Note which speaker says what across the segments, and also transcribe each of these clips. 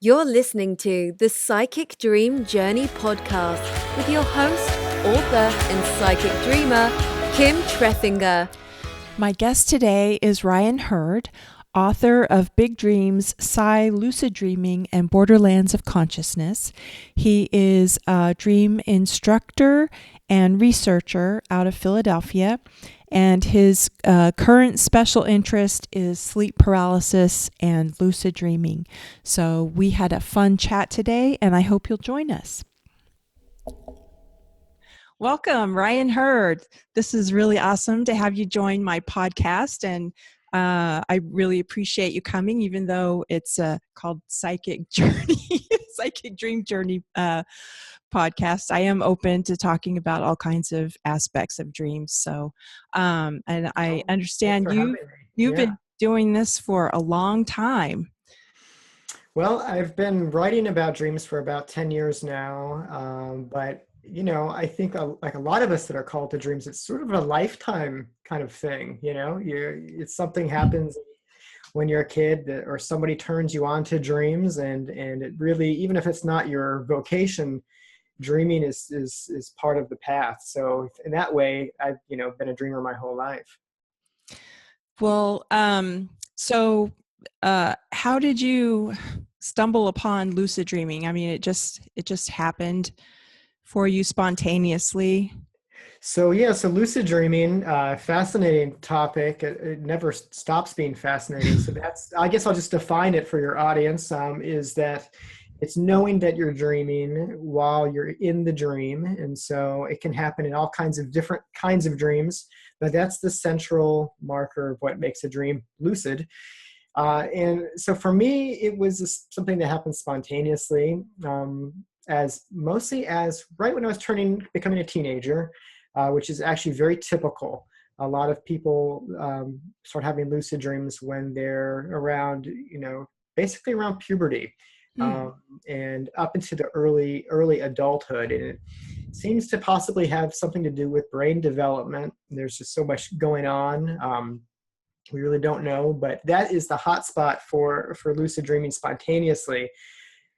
Speaker 1: You're listening to the Psychic Dream Journey podcast with your host, author, and psychic dreamer, Kim Treffinger.
Speaker 2: My guest today is Ryan Hurd, author of Big Dreams, Psi, Lucid Dreaming, and Borderlands of Consciousness. He is a dream instructor and researcher out of Philadelphia, and his current special interest is sleep paralysis and lucid dreaming. So we had a fun chat today, and I hope you'll join us. Welcome, Ryan Hurd. This is really awesome to have you join my podcast, and I really appreciate you coming, even though it's called Psychic Journey, Psychic Dream Journey podcast. I am open to talking about all kinds of aspects of dreams. So, and I understand you've been doing this for a long time.
Speaker 3: Well, I've been writing about dreams for about 10 years now, but you know, I think like a lot of us that are called to dreams, it's sort of a lifetime kind of thing. You know, it's something happens when you're a kid or somebody turns you on to dreams, and it really, even if it's not your vocation, dreaming is part of the path. So in that way, I've been a dreamer my whole life.
Speaker 2: Well, so how did you stumble upon lucid dreaming? I mean, it just happened for you spontaneously?
Speaker 3: So lucid dreaming, fascinating topic. It never stops being fascinating. So I guess I'll just define it for your audience, is that it's knowing that you're dreaming while you're in the dream. And so it can happen in all kinds of different kinds of dreams, but that's the central marker of what makes a dream lucid. And so for me, it was something that happened spontaneously, as right when I was becoming a teenager, which is actually very typical. A lot of people start having lucid dreams when they're around, basically around puberty, and up into the early adulthood. And it seems to possibly have something to do with brain development. There's just so much going on. We really don't know, but that is the hot spot for lucid dreaming spontaneously.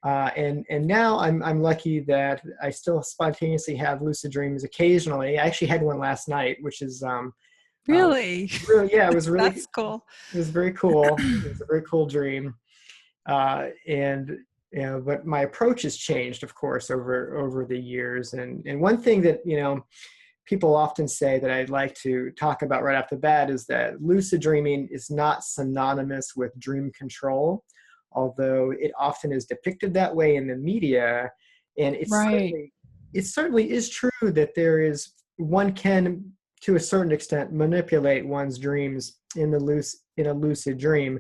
Speaker 3: And now I'm lucky that I still spontaneously have lucid dreams occasionally. I actually had one last night, which is
Speaker 2: really,
Speaker 3: it was really
Speaker 2: that's cool.
Speaker 3: It was very cool. It was a very cool dream, and but my approach has changed, of course, over the years. And one thing that people often say that I'd like to talk about right off the bat is that lucid dreaming is not synonymous with dream control, although it often is depicted that way in the media. And it certainly is true that one can, to a certain extent, manipulate one's dreams in a lucid dream.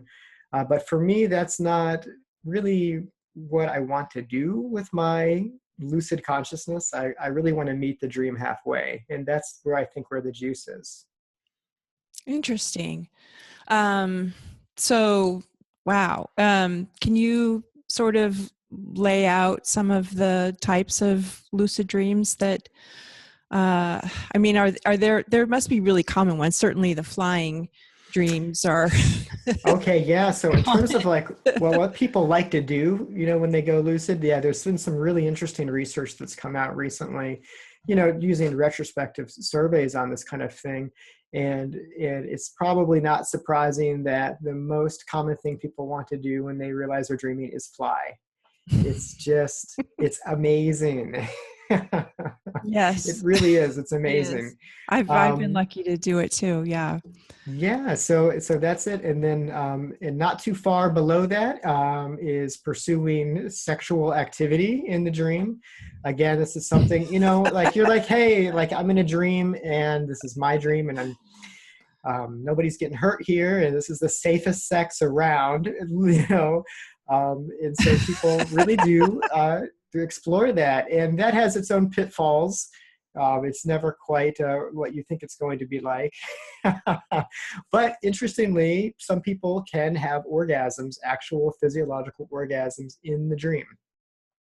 Speaker 3: But for me, that's not really what I want to do with my lucid consciousness. I really want to meet the dream halfway. And that's where I think where the juice is.
Speaker 2: Interesting. So, wow. Can you sort of lay out some of the types of lucid dreams that, are there must be really common ones. Certainly the flying dreams are.
Speaker 3: Okay. Yeah. So in terms of what people like to do, when they go lucid, there's been some really interesting research that's come out recently, using retrospective surveys on this kind of thing. And it's probably not surprising that the most common thing people want to do when they realize they're dreaming is fly. It's amazing.
Speaker 2: Yes,
Speaker 3: it really is. It's amazing.
Speaker 2: I've been lucky to do it too. Yeah.
Speaker 3: Yeah. So that's it. And then, and not too far below that, is pursuing sexual activity in the dream. Again, this is something, you're like, hey, I'm in a dream and this is my dream and nobody's getting hurt here. And this is the safest sex around, and so people really do to explore that. And that has its own pitfalls. It's never quite what you think it's going to be like. But interestingly, some people can have orgasms, actual physiological orgasms in the dream,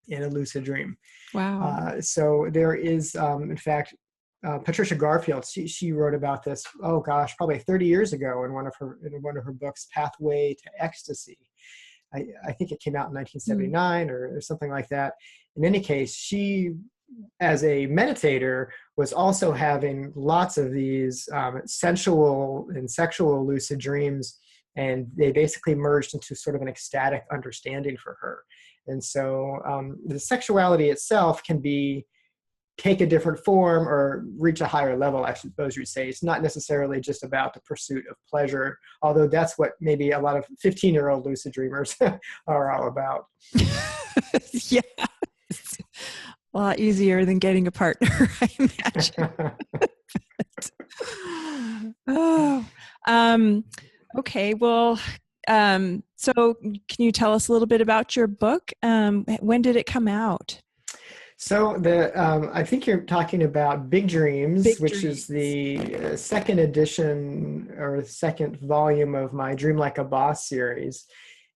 Speaker 3: in a lucid dream.
Speaker 2: Wow.
Speaker 3: So there is, in fact, Patricia Garfield, she wrote about this, probably 30 years ago in one of her books, Pathway to Ecstasy. I think it came out in 1979 or something like that. In any case, she, as a meditator, was also having lots of these sensual and sexual lucid dreams, and they basically merged into sort of an ecstatic understanding for her. And so the sexuality itself can take a different form or reach a higher level, I suppose you'd say. It's not necessarily just about the pursuit of pleasure, although that's what maybe a lot of 15-year-old lucid dreamers are all about.
Speaker 2: Yeah. It's a lot easier than getting a partner, I imagine. Okay. Well, so can you tell us a little bit about your book? When did it come out?
Speaker 3: So I think you're talking about Big Dreams, which is the second edition or second volume of my Dream Like a Boss series.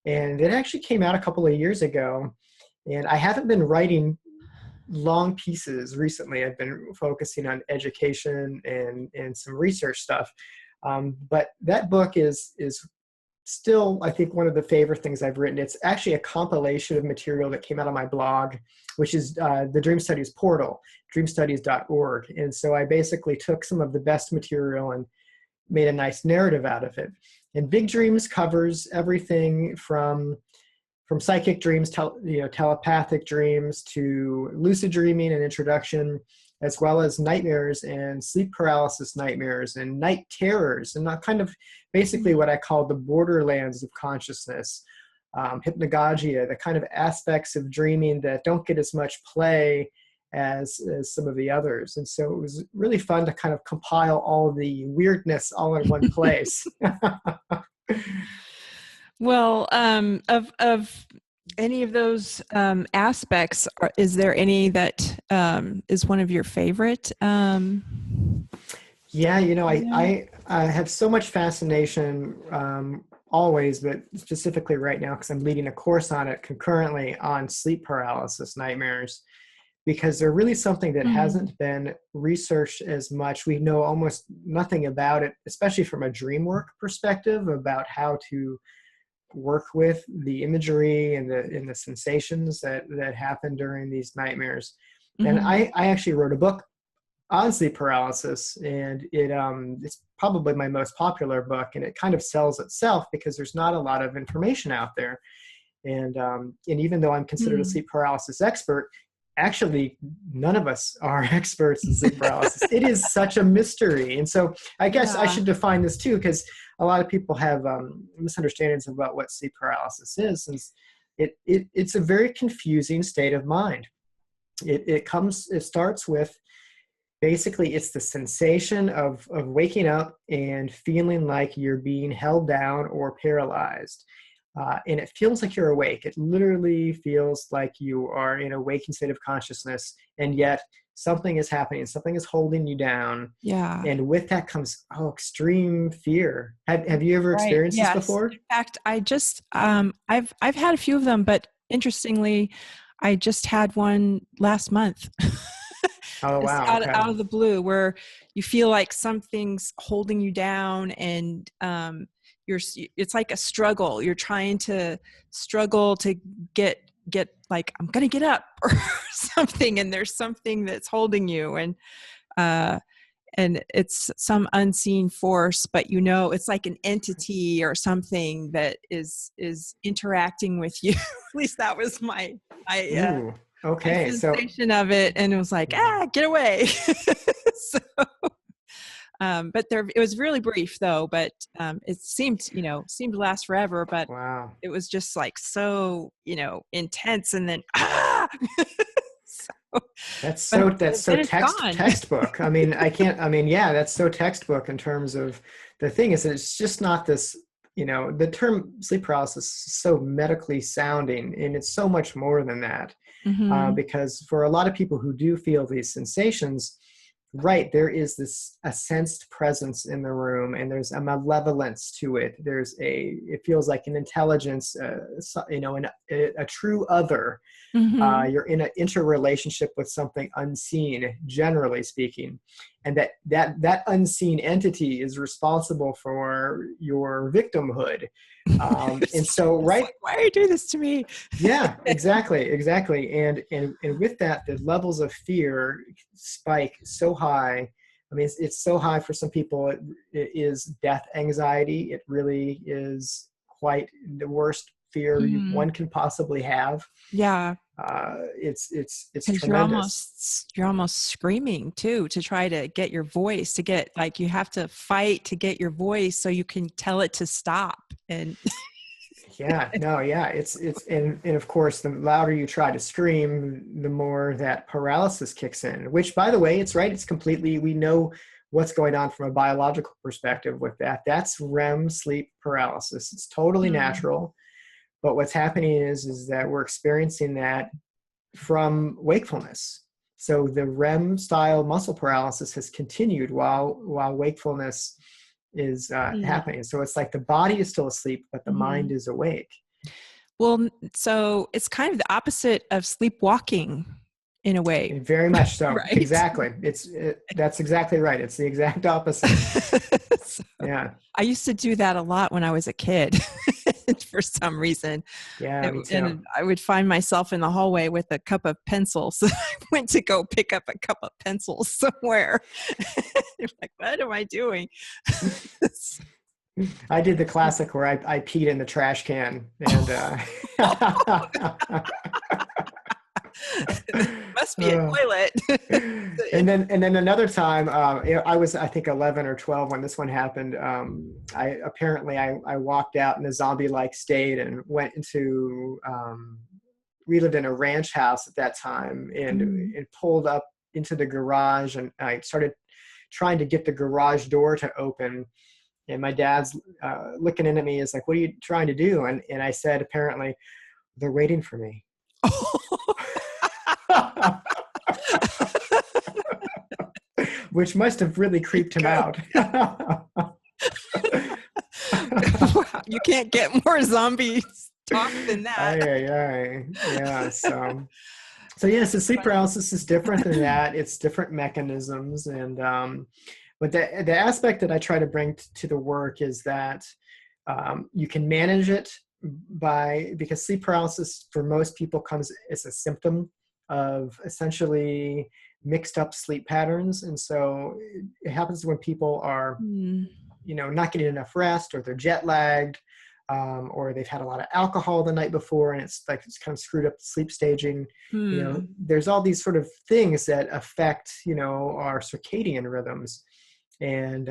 Speaker 3: And it actually came out a couple of years ago. And I haven't been writing long pieces recently. I've been focusing on education and some research stuff. But that book is still, I think, one of the favorite things I've written. It's actually a compilation of material that came out on my blog, which is the Dream Studies portal, dreamstudies.org. And so I basically took some of the best material and made a nice narrative out of it. And Big Dreams covers everything from psychic dreams, telepathic dreams, to lucid dreaming and introduction, as well as nightmares and sleep paralysis nightmares and night terrors, and kind of basically what I call the borderlands of consciousness, hypnagogia, the kind of aspects of dreaming that don't get as much play as some of the others. And so it was really fun to kind of compile all the weirdness all in one place.
Speaker 2: Well, of any of those aspects, is there any that is one of your favorite? Yeah,
Speaker 3: I have so much fascination always, but specifically right now, because I'm leading a course on it concurrently on sleep paralysis nightmares, because they're really something that hasn't been researched as much. We know almost nothing about it, especially from a dream work perspective, about how to work with the imagery and the sensations that happen during these nightmares. And I actually wrote a book on sleep paralysis, and it's probably my most popular book, and it kind of sells itself because there's not a lot of information out there. And even though I'm considered a sleep paralysis expert, actually none of us are experts in sleep paralysis. It is such a mystery. And so I guess I should define this too, because a lot of people have misunderstandings about what sleep paralysis is. Since it's a very confusing state of mind. It starts with, basically, it's the sensation of waking up and feeling like you're being held down or paralyzed. And it feels like you're awake. It literally feels like you are in a waking state of consciousness, and yet something is happening. Something is holding you down.
Speaker 2: Yeah.
Speaker 3: And with that comes extreme fear. Have you ever experienced this before?
Speaker 2: In fact, I just I've had a few of them, but interestingly, I just had one last month.
Speaker 3: Oh, wow.
Speaker 2: Out of the blue, where you feel like something's holding you down, and it's like a struggle. You're trying to struggle to get like, I'm going to get up or something. And there's something that's holding you, and it's some unseen force, but it's like an entity or something that is interacting with you. At least that was my sensation of it. And it was like, get away. But it was really brief though, but it seemed to last forever, but
Speaker 3: wow.
Speaker 2: It was just like so, intense, and then
Speaker 3: that's so textbook. I mean, that's so textbook in terms of the thing is that it's just not this, the term sleep paralysis is so medically sounding, and it's so much more than that. Because for a lot of people who do feel these sensations, right, there is a sensed presence in the room, and there's a malevolence to it. It feels like an intelligence, a true other. You're in an interrelationship with something unseen, generally speaking. and that unseen entity is responsible for your victimhood. And so, right,
Speaker 2: like, why are you doing this to me?
Speaker 3: yeah, exactly. And with that, the levels of fear spike so high. I mean, it's so high for some people. It is death anxiety. It really is quite the worst fear one can possibly have.
Speaker 2: Yeah.
Speaker 3: It's
Speaker 2: Because
Speaker 3: tremendous.
Speaker 2: you're almost screaming too, to try to get your voice, to get, like, you have to fight to get your voice so you can tell it to stop. And
Speaker 3: Yeah, no, yeah, it's and of course, the louder you try to scream, the more that paralysis kicks in. Which, by the way, it's right. It's completely. We know what's going on from a biological perspective with that. That's REM sleep paralysis. It's totally natural. But what's happening is that we're experiencing that from wakefulness. So the REM style muscle paralysis has continued while wakefulness is happening. So it's like the body is still asleep, but the mind is awake.
Speaker 2: Well, so it's kind of the opposite of sleepwalking in a way.
Speaker 3: And very much so.
Speaker 2: Right?
Speaker 3: Exactly. That's exactly right. It's the exact opposite.
Speaker 2: So,
Speaker 3: Yeah.
Speaker 2: I used to do that a lot when I was a kid for some reason.
Speaker 3: Yeah, me too.
Speaker 2: And I would find myself in the hallway with a cup of pencils. I went to go pick up a cup of pencils somewhere. Like, what am I doing?
Speaker 3: I did the classic where I peed in the trash can, and
Speaker 2: must be a toilet.
Speaker 3: and then another time, I was, I think, 11 or 12 when this one happened. I walked out in a zombie-like state and went into. We lived in a ranch house at that time, and it pulled up into the garage, and I started trying to get the garage door to open. And my dad's looking in at me, is like, "What are you trying to do?" And I said, apparently, "They're waiting for me." Which must have really creeped him out.
Speaker 2: You can't get more zombies talk than that.
Speaker 3: Yeah. So yes, the sleep paralysis is different than that. It's different mechanisms, and but the aspect that I try to bring to the work is that you can manage it because sleep paralysis for most people comes as a symptom of essentially mixed up sleep patterns. And so it happens when people are, not getting enough rest, or they're jet lagged, or they've had a lot of alcohol the night before, and it's kind of screwed up the sleep staging. There's all these sort of things that affect, our circadian rhythms. And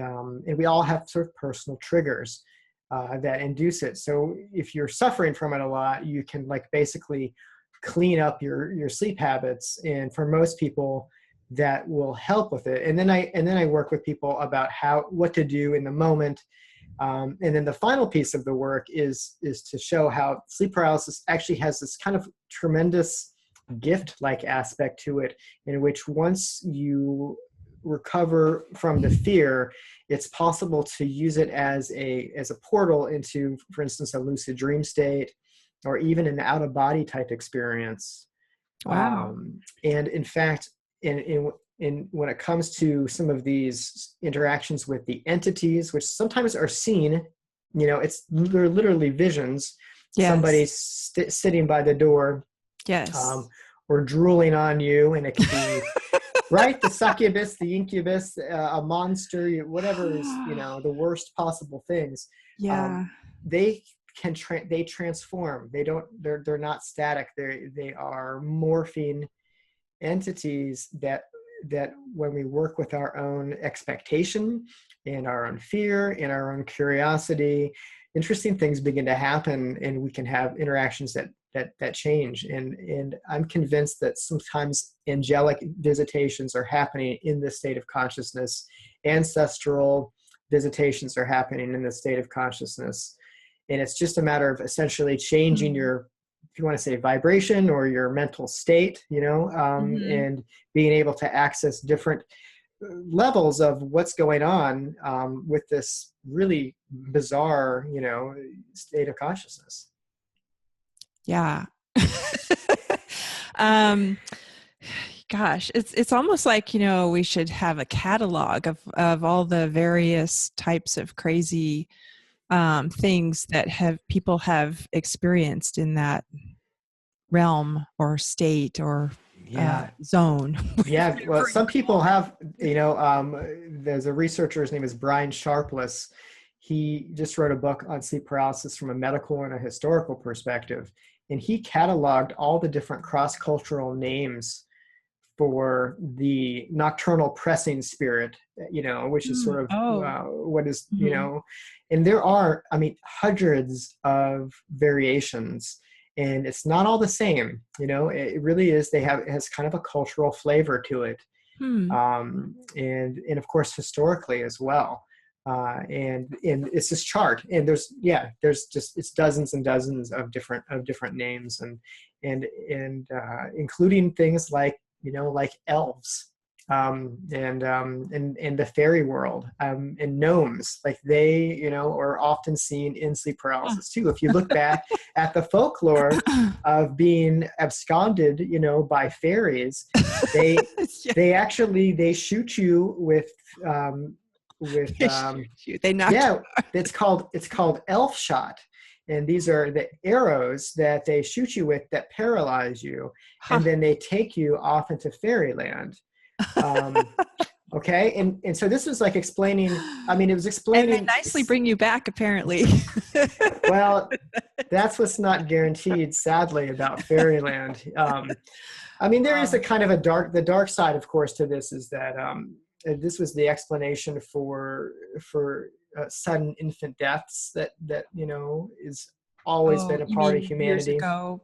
Speaker 3: we all have sort of personal triggers that induce it. So if you're suffering from it a lot, you can basically clean up your sleep habits. And for most people, that will help with it. And then I work with people about what to do in the moment. And then the final piece of the work is to show how sleep paralysis actually has this kind of tremendous gift-like aspect to it, in which once you recover from the fear, it's possible to use it as a portal into, for instance, a lucid dream state, or even an out-of-body type experience.
Speaker 2: Wow.
Speaker 3: And in fact, in when it comes to some of these interactions with the entities, which sometimes are seen, they're literally visions.
Speaker 2: Yes.
Speaker 3: Somebody sitting by the door,
Speaker 2: yes,
Speaker 3: or drooling on you, and it could be right, the succubus, the incubus, a monster, whatever is the worst possible things.
Speaker 2: Yeah.
Speaker 3: They transform. They're not static. They are morphing entities that when we work with our own expectation and our own fear and our own curiosity, interesting things begin to happen, and we can have interactions that change. And I'm convinced that sometimes angelic visitations are happening in this state of consciousness. Ancestral visitations are happening in this state of consciousness. And it's just a matter of essentially changing your, if you want to say, vibration or your mental state, and being able to access different levels of what's going on with this really bizarre, state of consciousness.
Speaker 2: Yeah. gosh, it's almost like, we should have a catalog of all the various types of crazy things that people have experienced in that realm or state or
Speaker 3: Yeah.
Speaker 2: zone.
Speaker 3: Yeah. Well,
Speaker 2: Whatever you
Speaker 3: some people
Speaker 2: call it.
Speaker 3: have, there's a researcher, his name is Brian Sharpless. He just wrote a book on sleep paralysis from a medical and a historical perspective. And he cataloged all the different cross-cultural names for the nocturnal pressing spirit, which is sort of
Speaker 2: Oh.
Speaker 3: what is,
Speaker 2: Mhm.
Speaker 3: and there are, hundreds of variations, and it's not all the same. It really is. It has kind of a cultural flavor to it,
Speaker 2: Hmm.
Speaker 3: and of course historically as well. And it's this chart, and there's just it's dozens and dozens of different names, and including things like like elves, and the fairy world, and gnomes, like they are often seen in sleep paralysis too. If you look back at the folklore of being absconded by fairies, they
Speaker 2: Yeah,
Speaker 3: they shoot you with
Speaker 2: they shoot you. They knock
Speaker 3: yeah, it's called elf shot, and these are the arrows that they shoot you with that paralyze you,
Speaker 2: huh.
Speaker 3: and then they take you off into fairyland. um, okay, and so this was like explaining, it was
Speaker 2: And they
Speaker 3: explaining.
Speaker 2: nicely bring you back, apparently.
Speaker 3: Well, that's what's not guaranteed, sadly, about fairyland. There is
Speaker 2: Oh,
Speaker 3: a kind of the dark side, of course, to this is that this was the explanation for sudden infant deaths that is always
Speaker 2: oh,
Speaker 3: been a
Speaker 2: you
Speaker 3: part of
Speaker 2: mean years
Speaker 3: humanity.
Speaker 2: ago?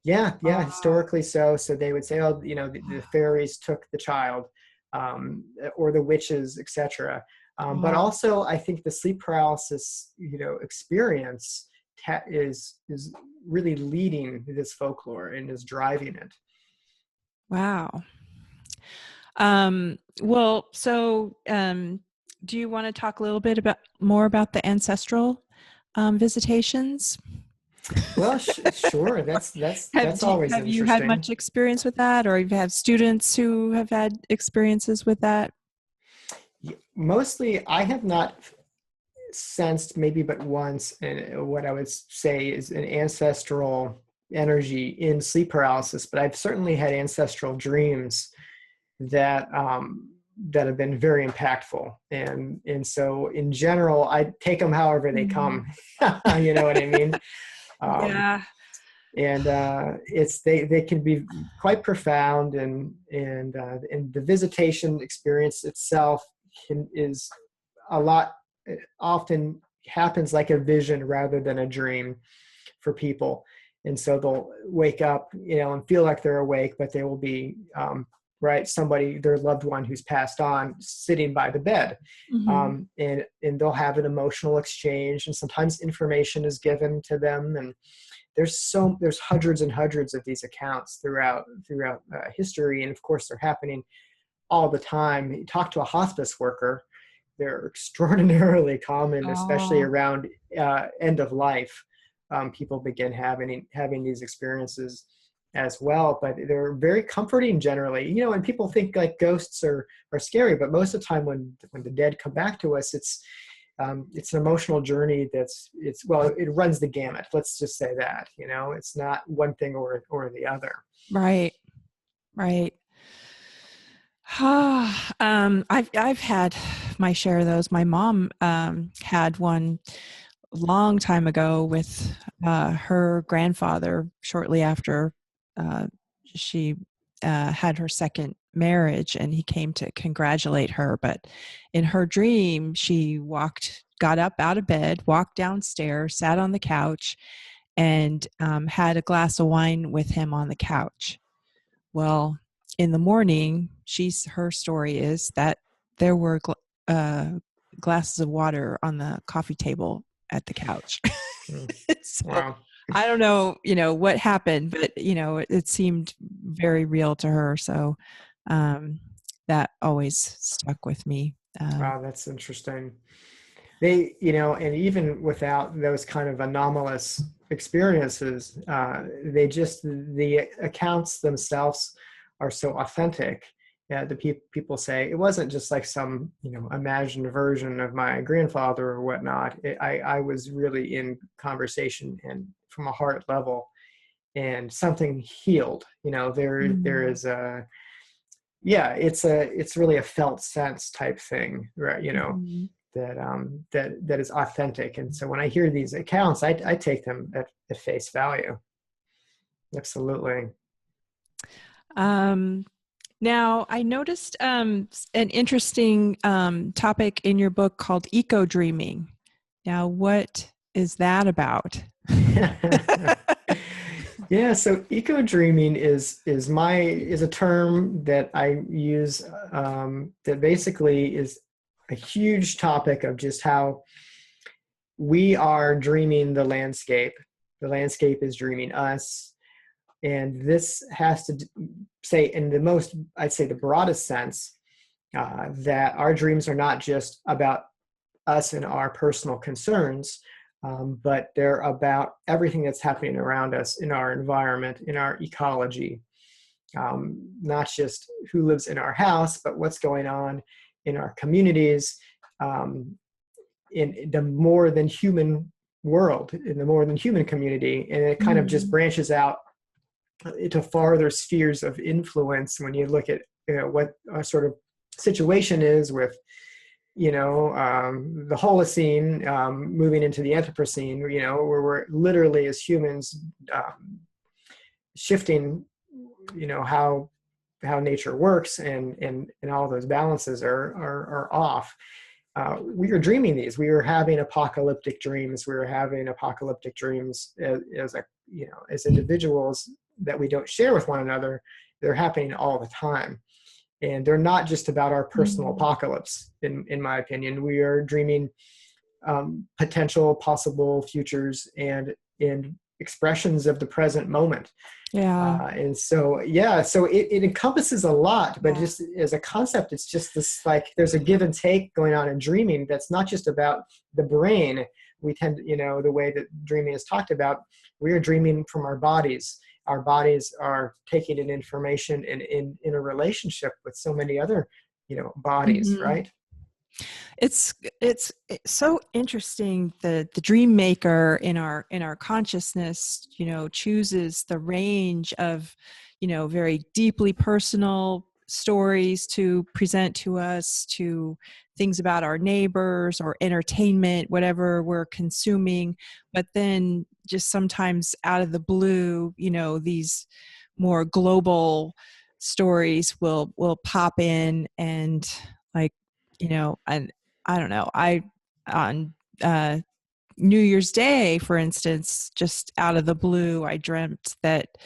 Speaker 3: Yeah,
Speaker 2: Oh,
Speaker 3: historically so they would say, oh, the fairies took the child, or the witches, etc. But
Speaker 2: oh,
Speaker 3: also, I think the sleep paralysis, experience is really leading this folklore and is driving it.
Speaker 2: wow. Well, so do you want to talk a little bit more about the ancestral visitations?
Speaker 3: Well, sure. That's always
Speaker 2: Have you had
Speaker 3: interesting.
Speaker 2: much experience with that, or you've had students who have had experiences with that?
Speaker 3: Mostly, I have not sensed, maybe but once, and what I would say is an ancestral energy in sleep paralysis, but I've certainly had ancestral dreams that have been very impactful, and so in general, I take them however they come.
Speaker 2: Mm.
Speaker 3: You know what I mean? Um,
Speaker 2: Yeah.
Speaker 3: and they can be quite profound, and the visitation experience itself is a lot. It often happens like a vision rather than a dream for people, and so they'll wake up, and feel like they're awake, but they will be right, somebody, their loved one who's passed on, sitting by the bed,
Speaker 2: Hmm.
Speaker 3: and they'll have an emotional exchange, and sometimes information is given to them, and there's hundreds and hundreds of these accounts throughout history, and of course they're happening all the time. You talk to a hospice worker, they're extraordinarily common, especially
Speaker 2: Oh,
Speaker 3: around end of life. People begin having these experiences as well, but they're very comforting generally. And people think like ghosts are scary, but most of the time when the dead come back to us, it's an emotional journey it runs the gamut. Let's just say that, it's not one thing or the other.
Speaker 2: right, right. I've had my share of those. My mom had one a long time ago with her grandfather shortly after she had her second marriage, and he came to congratulate her. But in her dream, she got up out of bed, walked downstairs, sat on the couch, and had a glass of wine with him on the couch. Well, in the morning, her story is that there were glasses of water on the coffee table at the couch.
Speaker 3: Hmm.
Speaker 2: So
Speaker 3: Wow.
Speaker 2: I don't know, what happened, but it seemed very real to her. So that always stuck with me.
Speaker 3: Wow, that's interesting. And even without those kind of anomalous experiences, the accounts themselves are so authentic. The people say it wasn't just like some, imagined version of my grandfather or whatnot. I was really in conversation and from a heart level, and something healed. There is a, yeah, it's really a felt sense type thing, right? That is authentic. And so when I hear these accounts, I take them at face value. Absolutely.
Speaker 2: Now, I noticed an interesting topic in your book called eco dreaming. Now, what is that about?
Speaker 3: Yeah, so eco dreaming is a term that I use, that basically is a huge topic of just how we are dreaming the landscape. The landscape is dreaming us. And this has to say, in the most, I'd say the broadest sense, that our dreams are not just about us and our personal concerns, but they're about everything that's happening around us in our environment, in our ecology. Not just who lives in our house, but what's going on in our communities, in the more than human world, in the more than human community. And it kind of just branches out into farther spheres of influence when you look at what our sort of situation is with the Holocene moving into the Anthropocene, where we're literally as humans shifting how nature works, and all those balances are off. We were dreaming these. We were having apocalyptic dreams. We were having apocalyptic dreams as individuals that we don't share with one another. They're happening all the time. And they're not just about our personal apocalypse, in my opinion. We are dreaming potential, possible futures and expressions of the present moment.
Speaker 2: Yeah.
Speaker 3: And so, so it encompasses a lot, but just as a concept, it's just this, like, there's a give and take going on in dreaming that's not just about the brain. We tend, the way that dreaming is talked about, we are dreaming from our bodies. Our bodies are taking in information and in a relationship with so many other, bodies, right?
Speaker 2: It's so interesting that the dream maker in our consciousness, chooses the range of, very deeply personal stories to present to us, to things about our neighbors or entertainment, whatever we're consuming. But then just sometimes out of the blue, these more global stories will pop in, and like, and I don't know, on New Year's Day, for instance, just out of the blue, I dreamt that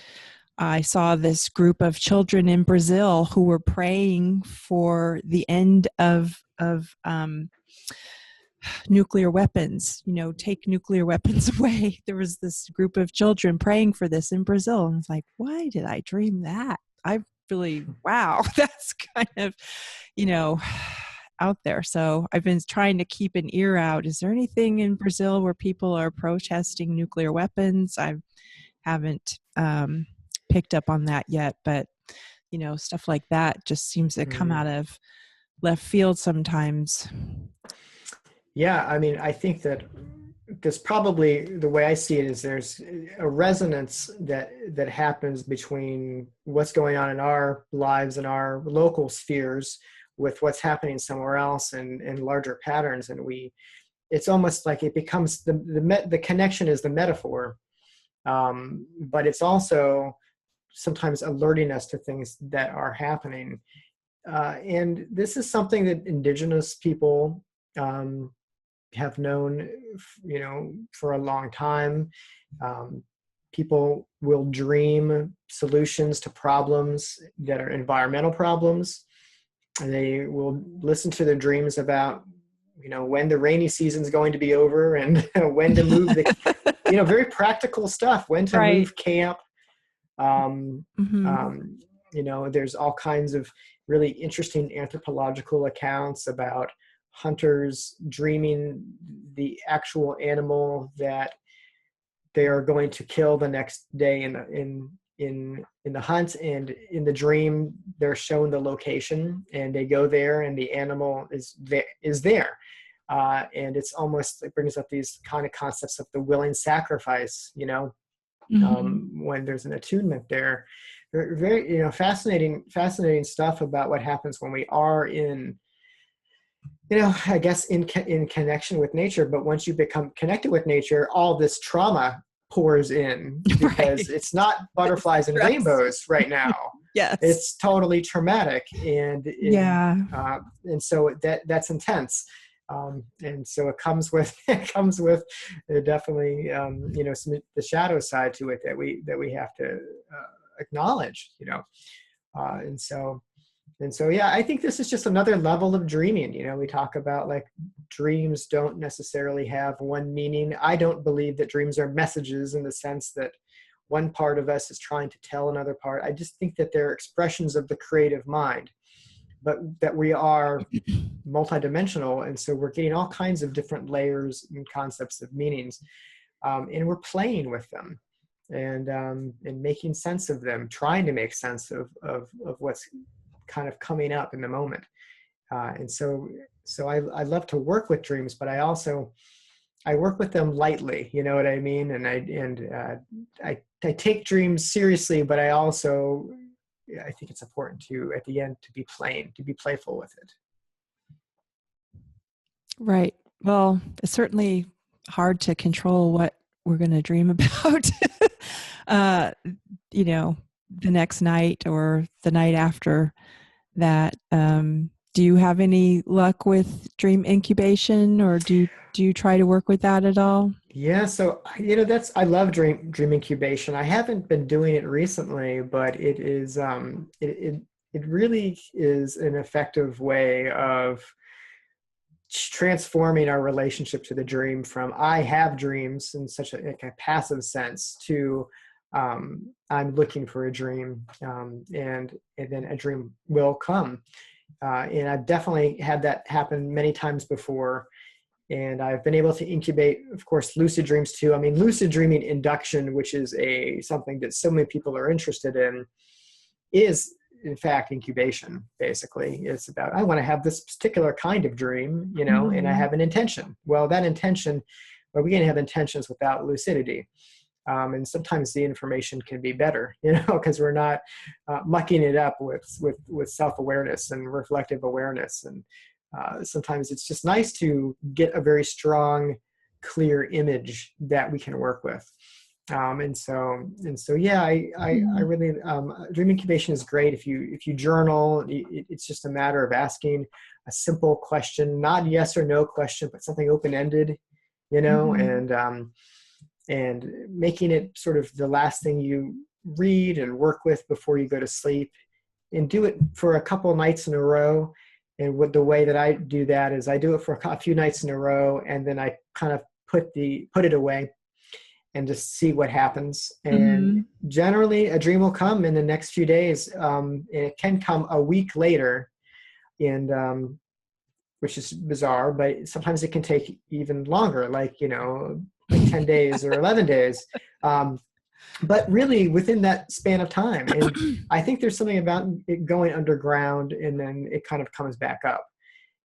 Speaker 2: I saw this group of children in Brazil who were praying for the end of nuclear weapons, take nuclear weapons away. There was this group of children praying for this in Brazil. And I was like, why did I dream that? I really, wow, that's kind of, out there. So I've been trying to keep an ear out. Is there anything in Brazil where people are protesting nuclear weapons? I haven't picked up on that yet, but stuff like that just seems to come out of left field sometimes.
Speaker 3: Yeah, I mean, I think that there's probably, the way I see it is, there's a resonance that happens between what's going on in our lives and our local spheres with what's happening somewhere else, and larger patterns. And it's almost like it becomes the connection is the metaphor, but it's also sometimes alerting us to things that are happening. And this is something that indigenous people have known, for a long time. People will dream solutions to problems that are environmental problems. And they will listen to their dreams about, when the rainy season is going to be over, and when to move very practical stuff, when to move camp. There's all kinds of really interesting anthropological accounts about hunters dreaming the actual animal that they are going to kill the next day in in the hunt, and in the dream they're shown the location, and they go there, and the animal is there. And it's almost, it brings up these kind of concepts of the willing sacrifice, when there's an attunement there. Very, fascinating stuff about what happens when we are in, I guess in connection with nature. But once you become connected with nature, all this trauma pours in, because
Speaker 2: Right.
Speaker 3: it's not butterflies and rainbows right now.
Speaker 2: Yes.
Speaker 3: It's totally traumatic, and
Speaker 2: Yeah.
Speaker 3: and so that's intense. And so it comes with definitely the shadow side to it that we have to acknowledge, and so yeah, I think this is just another level of dreaming. We talk about, like, dreams don't necessarily have one meaning. I don't believe that dreams are messages in the sense that one part of us is trying to tell another part. I just think that they're expressions of the creative mind, but that we are multidimensional, and so we're getting all kinds of different layers and concepts of meanings, and we're playing with them, and making sense of them, trying to make sense of what's kind of coming up in the moment. And so I love to work with dreams, but I work with them lightly, you know what I mean? And I take dreams seriously, but I think it's important to, at the end, to be playful with it.
Speaker 2: Right. Well, it's certainly hard to control what we're going to dream about, the next night or the night after that. Do you have any luck with dream incubation, or do you try to work with that at all?
Speaker 3: Yeah, so I love dream incubation. I haven't been doing it recently, but it is it really is an effective way of transforming our relationship to the dream from I have dreams in such a passive sense to I'm looking for a dream, and then a dream will come. And I've definitely had that happen many times before. And I've been able to incubate, of course, lucid dreams too. I mean, lucid dreaming induction, which is something that so many people are interested in, is in fact incubation. Basically, it's about, I want to have this particular kind of dream, and I have an intention. Well, that intention, we can have intentions without lucidity. And sometimes the information can be better, because we're not mucking it up with self-awareness and reflective awareness. And sometimes it's just nice to get a very strong, clear image that we can work with. And so yeah, I really, dream incubation is great. If you journal, it's just a matter of asking a simple question, not a yes or no question, but something open-ended, and making it sort of the last thing you read and work with before you go to sleep, and do it for a couple of nights in a row. And the way that I do that is I do it for a few nights in a row, and then I kind of put it away and just see what happens. And generally a dream will come in the next few days. It can come a week later, and which is bizarre, but sometimes it can take even longer, like 10 days or 11 days. But really within that span of time. And I think there's something about it going underground, and then it kind of comes back up.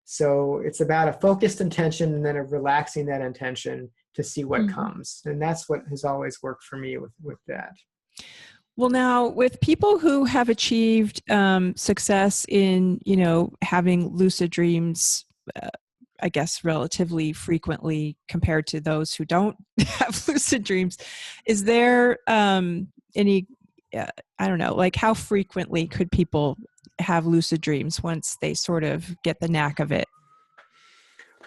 Speaker 3: So it's about a focused intention, and then a relaxing that intention to see what comes. And that's what has always worked for me with that.
Speaker 2: Well, now with people who have achieved success in, having lucid dreams, I guess relatively frequently compared to those who don't have lucid dreams, is there any, I don't know, like how frequently could people have lucid dreams once they sort of get the knack of it?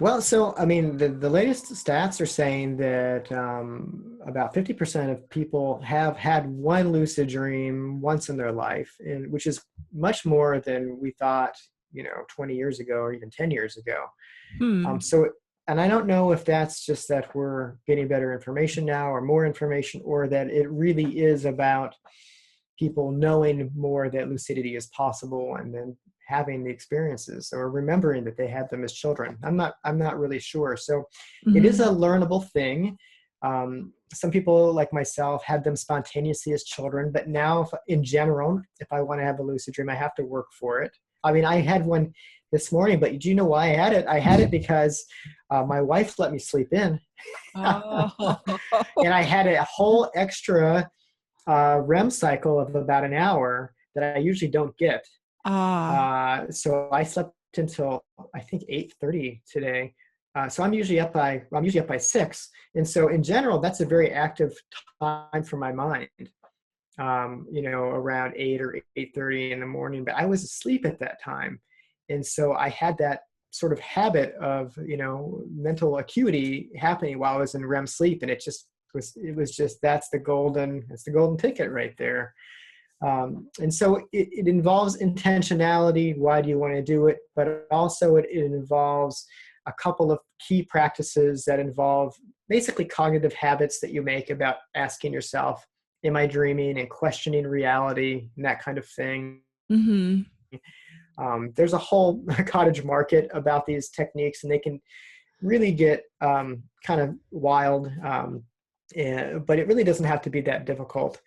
Speaker 3: Well, so, I mean, the latest stats are saying that about 50% of people have had one lucid dream once in their life, and which is much more than we thought, 20 years ago or even 10 years ago. And I don't know if that's just that we're getting better information now, or more information, or that it really is about people knowing more that lucidity is possible, and then having the experiences or remembering that they had them as children. I'm not really sure. So it is a learnable thing. Some people like myself had them spontaneously as children, but now in general, if I want to have a lucid dream, I have to work for it. I mean, I had one this morning, but do you know why I had it? I had it because my wife let me sleep in.
Speaker 2: Oh.
Speaker 3: And I had a whole extra REM cycle of about an hour that I usually don't get. So I slept until I think 8:30 today. So I'm usually up by 6. And so in general, that's a very active time for my mind. Around 8 or 8:30 in the morning, but I was asleep at that time. And so I had that sort of habit of, mental acuity happening while I was in REM sleep. And it was just, that's the golden ticket right there. And so it involves intentionality. Why do you want to do it? But also it involves a couple of key practices that involve basically cognitive habits that you make about asking yourself, am I dreaming, and questioning reality and that kind of thing.
Speaker 2: Mm-hmm.
Speaker 3: There's a whole cottage market about these techniques, and they can really get kind of wild, but it really doesn't have to be that difficult.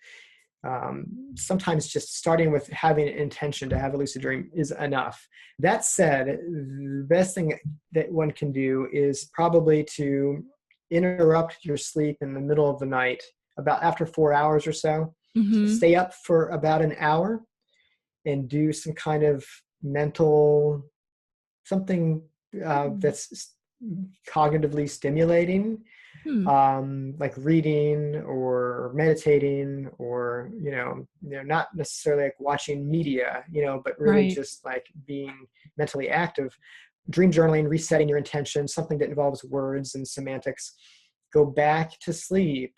Speaker 3: Sometimes just starting with having an intention to have a lucid dream is enough. That said, the best thing that one can do is probably to interrupt your sleep in the middle of the night, about after 4 hours or so.
Speaker 2: Mm-hmm.
Speaker 3: Stay up for about an hour and do some kind of mental, something that's cognitively stimulating, like reading or meditating, or not necessarily like watching media, but really
Speaker 2: Right.
Speaker 3: just like being mentally active. Dream journaling, resetting your intention, something that involves words and semantics. Go back to sleep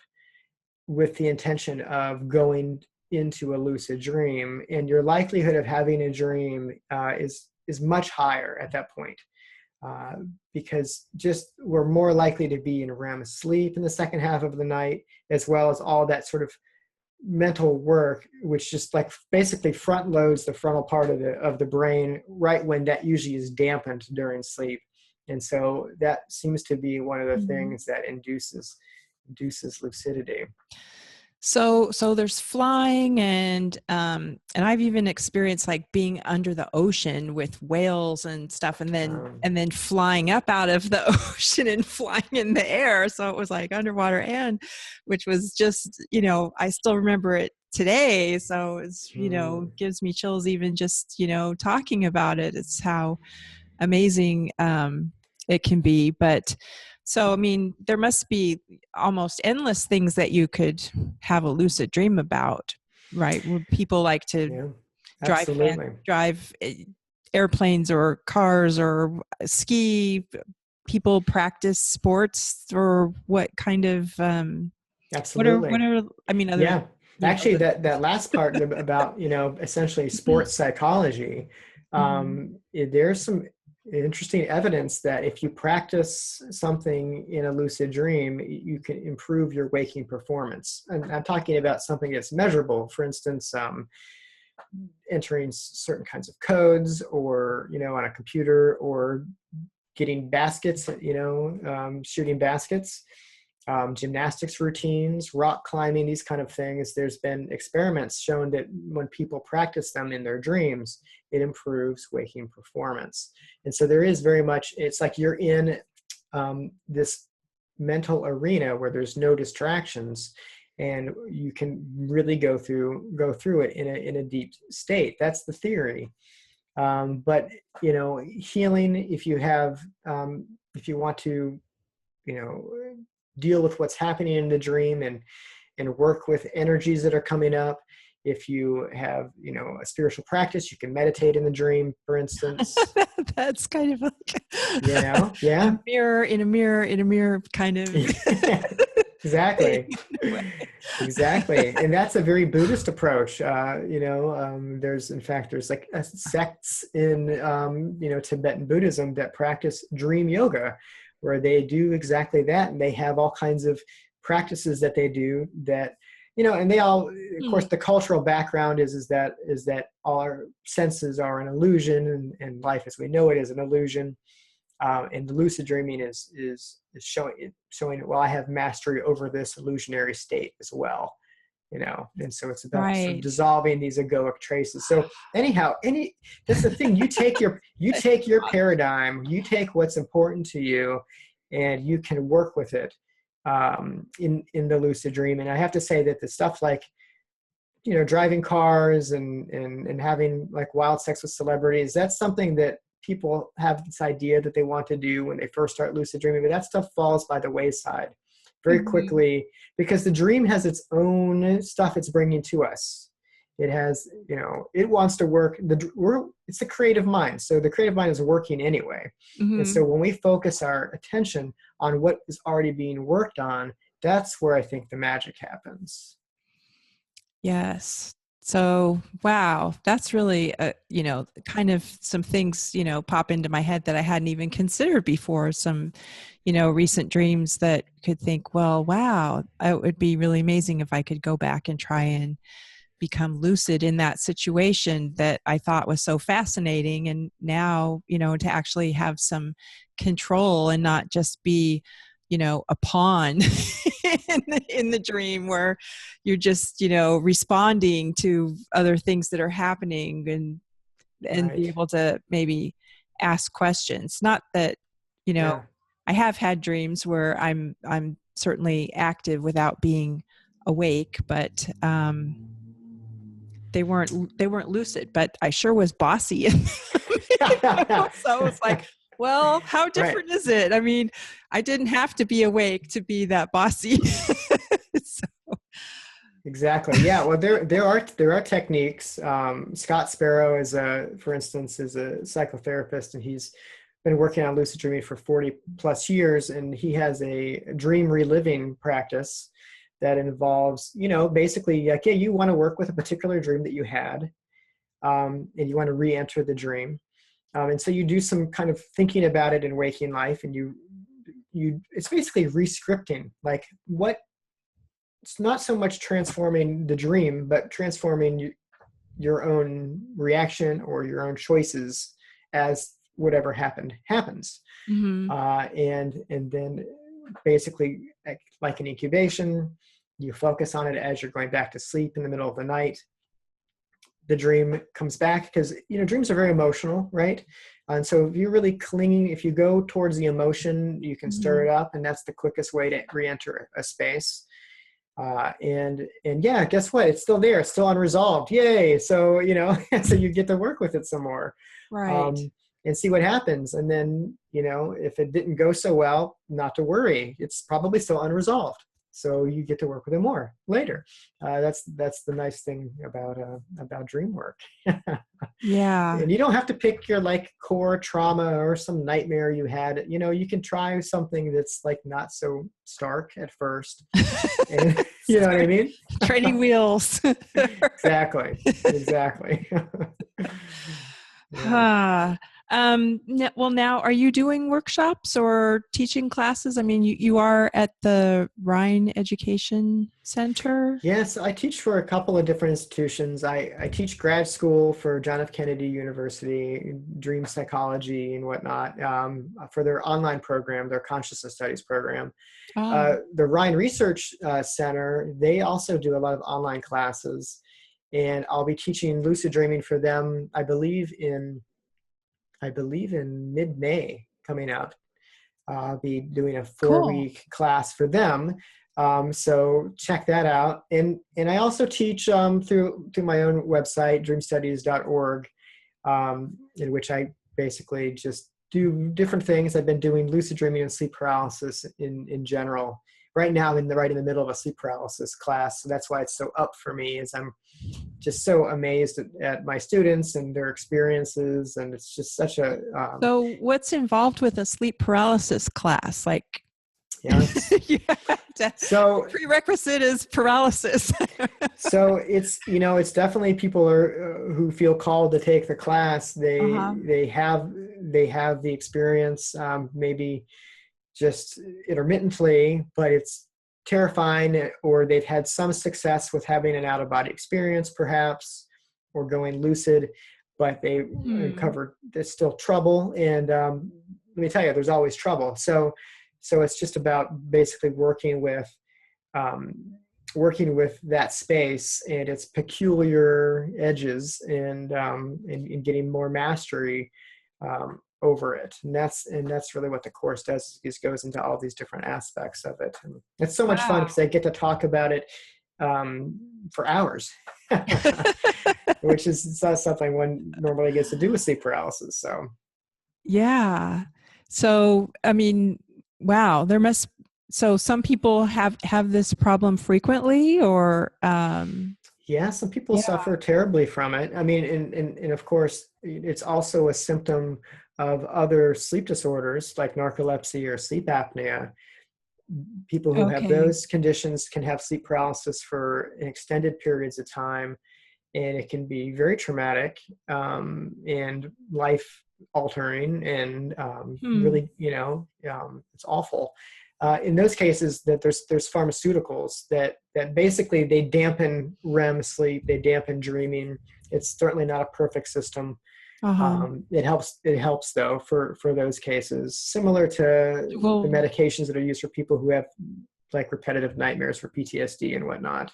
Speaker 3: with the intention of going into a lucid dream, and your likelihood of having a dream is much higher at that point. Because just we're more likely to be in REM sleep in the second half of the night, as well as all that sort of mental work, which just like basically front loads the frontal part of the brain right when that usually is dampened during sleep. And so that seems to be one of the things that induces lucidity.
Speaker 2: So there's flying, and I've even experienced like being under the ocean with whales and stuff, and then flying up out of the ocean and flying in the air. So it was like underwater, and which was just, I still remember it today. So it's, gives me chills even just, talking about it. It's how amazing it can be. But so, I mean, there must be almost endless things that you could have a lucid dream about, right? Would people like to drive airplanes or cars or ski? People practice sports, or what kind of?
Speaker 3: Absolutely.
Speaker 2: What are? I mean, other.
Speaker 3: Yeah. Actually, that last part about essentially sports psychology. There's some interesting evidence that if you practice something in a lucid dream, you can improve your waking performance. And I'm talking about something that's measurable. For instance, entering certain kinds of codes, or on a computer, or getting baskets, shooting baskets, gymnastics routines, rock climbing, these kind of things. There's been experiments shown that when people practice them in their dreams, it improves waking performance. And so there is very much, it's like you're in this mental arena where there's no distractions, and you can really go through it in a deep state. That's the theory. But healing, if you want to deal with what's happening in the dream, and work with energies that are coming up. If you have, a spiritual practice, you can meditate in the dream, for instance.
Speaker 2: That's kind of like,
Speaker 3: yeah,
Speaker 2: a mirror in a mirror kind of.
Speaker 3: Exactly. Exactly. And that's a very Buddhist approach. There's like sects in, Tibetan Buddhism that practice dream yoga, where they do exactly that. And they have all kinds of practices that they do that, and they all, of course, the cultural background is that all our senses are an illusion, and life as we know it is an illusion. And the lucid dreaming is showing, well, I have mastery over this illusionary state as well, and so it's about sort of
Speaker 2: Right.
Speaker 3: dissolving these egoic traces. So anyhow, that's the thing. You take your paradigm, you take what's important to you, and you can work with it in the lucid dream. And I have to say that the stuff like, driving cars and having like wild sex with celebrities, that's something that people have this idea that they want to do when they first start lucid dreaming, but that stuff falls by the wayside very quickly, because the dream has its own stuff it's bringing to us. It has, it wants to work. It's the creative mind. So the creative mind is working anyway. And so when we focus our attention on what is already being worked on, that's where I think the magic happens.
Speaker 2: Yes. So, wow, that's really, kind of some things, pop into my head that I hadn't even considered before. Some, recent dreams that could think, well, wow, it would be really amazing if I could go back and try and become lucid in that situation that I thought was so fascinating. And now, to actually have some control and not just be, a pawn in the dream where you're just, responding to other things that are happening, and
Speaker 3: Right.
Speaker 2: be able to maybe ask questions. Not that,
Speaker 3: Yeah.
Speaker 2: I have had dreams where I'm certainly active without being awake, but they weren't lucid, but I sure was bossy. So it's like, well, how different is it? I mean, I didn't have to be awake to be that bossy. So.
Speaker 3: Exactly. Yeah. Well, there are techniques. Scott Sparrow for instance, is a psychotherapist, and he's been working on lucid dreaming for 40 plus years, and he has a dream reliving practice that involves, basically, like, yeah, you want to work with a particular dream that you had, and you want to re-enter the dream. And so you do some kind of thinking about it in waking life, and it's basically re-scripting, like it's not so much transforming the dream, but transforming your own reaction or your own choices as whatever happens.
Speaker 2: Mm-hmm.
Speaker 3: And then basically, like an incubation, you focus on it as you're going back to sleep in the middle of the night. The dream comes back because, dreams are very emotional, right? And so if you're really clinging, if you go towards the emotion, you can stir it up, and that's the quickest way to re-enter a space. And yeah, guess what? It's still there. It's still unresolved. Yay. So, so you get to work with it some more.
Speaker 2: Right.
Speaker 3: And see what happens. And then, if it didn't go so well, not to worry. It's probably still unresolved. So you get to work with it more later. That's the nice thing about dream work.
Speaker 2: Yeah.
Speaker 3: And you don't have to pick your like core trauma or some nightmare you had. You can try something that's like not so stark at first. And, you know what I mean?
Speaker 2: Training wheels.
Speaker 3: Exactly.
Speaker 2: Yeah. Well, now, are you doing workshops or teaching classes? I mean, you are at the Rhine Education Center.
Speaker 3: Yes, I teach for a couple of different institutions. I teach grad school for John F. Kennedy University, dream psychology and whatnot, for their online program, their consciousness studies program. The Rhine Research Center, they also do a lot of online classes, and I'll be teaching lucid dreaming for them, I believe in mid-May coming up. I'll be doing a 4-week class for them. So check that out. And I also teach through my own website, dreamstudies.org, in which I basically just do different things. I've been doing lucid dreaming and sleep paralysis in general. Right now, I'm right in the middle of a sleep paralysis class. So that's why it's so up for me, is I'm just so amazed at my students and their experiences. And it's just such a...
Speaker 2: So what's involved with a sleep paralysis class? Like,
Speaker 3: so
Speaker 2: prerequisite is paralysis.
Speaker 3: So it's definitely people who feel called to take the class. They have the experience, maybe just intermittently, but it's terrifying, or they've had some success with having an out-of-body experience, perhaps, or going lucid, but they uncovered there's still trouble. And let me tell you, there's always trouble. So it's just about basically um, working with that space and its peculiar edges, and getting more mastery over it. And that's really what the course does, is goes into all these different aspects of it. And it's so much fun
Speaker 2: Wow.
Speaker 3: because I get to talk about it for hours, which is not something one normally gets to do with sleep paralysis. So
Speaker 2: Yeah. So, I mean, wow, so some people have this problem frequently, or
Speaker 3: yeah, some people
Speaker 2: yeah.
Speaker 3: suffer terribly from it. I mean, and of course, it's also a symptom of other sleep disorders like narcolepsy or sleep apnea. People who have
Speaker 2: Okay.
Speaker 3: those conditions can have sleep paralysis for extended periods of time, and it can be very traumatic, and life altering, and
Speaker 2: Hmm.
Speaker 3: really, it's awful. In those cases, that there's pharmaceuticals that basically they dampen REM sleep, they dampen dreaming. It's certainly not a perfect system.
Speaker 2: Uh-huh.
Speaker 3: It helps though for those cases, similar to the
Speaker 2: Well,
Speaker 3: medications that are used for people who have like repetitive nightmares for PTSD and whatnot.